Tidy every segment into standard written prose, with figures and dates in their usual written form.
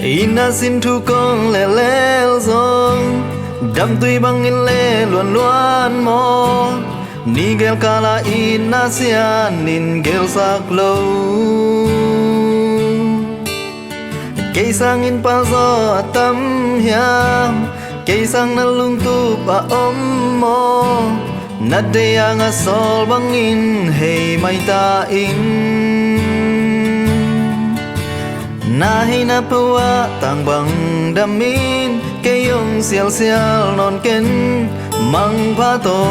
ina xin thu con lẻ lẻ zong đam tuy băng in lệ luan luan mò ni gel kala ina sian nin gel sak lâu cây sang in pa gió tâm hiam cây sang na lung tu pa om mo na de ang sol bang in hey mai ta in na hay na pawa tang bang damin kayong sial sial non ken mang pa to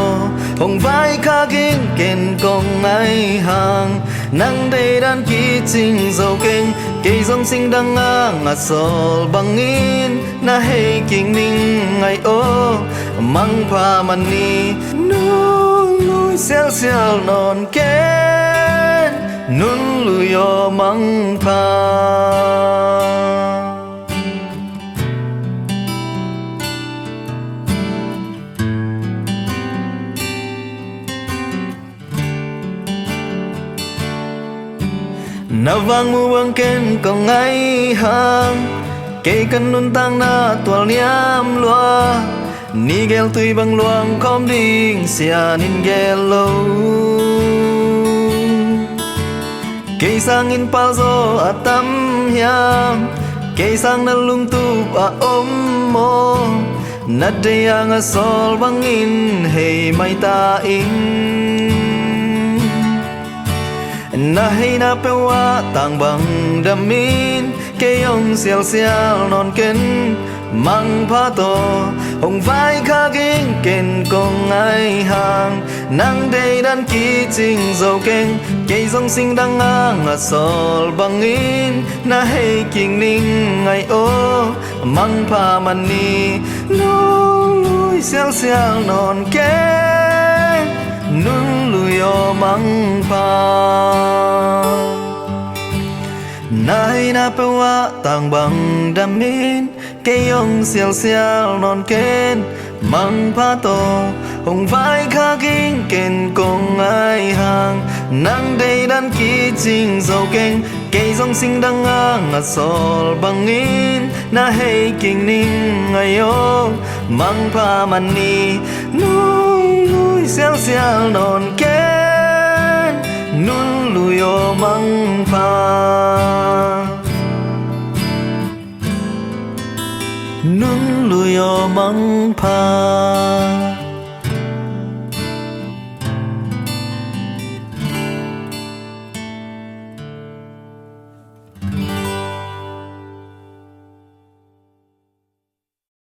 hong vai kha kin ken kong ai hang nang de dan ki ching dâu keng cây dòng sinh đang ngã sol bang in na hay king ning ai o mang pa mani nu lui sial sial non ken nun luyo mang pa na vang mu bang ken kong ai hang cây cần nun tang na tual niam loa ni gel tui bang luang kom ding sia nin gel lâu cây sang in pal zo atam hiam cây sang na lung tu a om mo na de ang sol bang in hey mai ta in na hay na pewa tang bang damin kayong sial sial non ken mang pa to hong vai kha king ken kong ai hang nang de dan ki ching dâu keng cây dòng sinh đang ngang sol bang in na hay king ning ai o mang pa mani no lui sial sial non ken nun luyo mang pa nai na pewa tang bang damin kayong sial sial non ken mang pa to hong vai kha king ken kong ai hang nang de dan ki ching dâu keng cây dòng sinh đang ngang sol bang in na hay king ning ai o mang pa mani lui sial sial non ken nun luyo mang pa nun luyo mang pa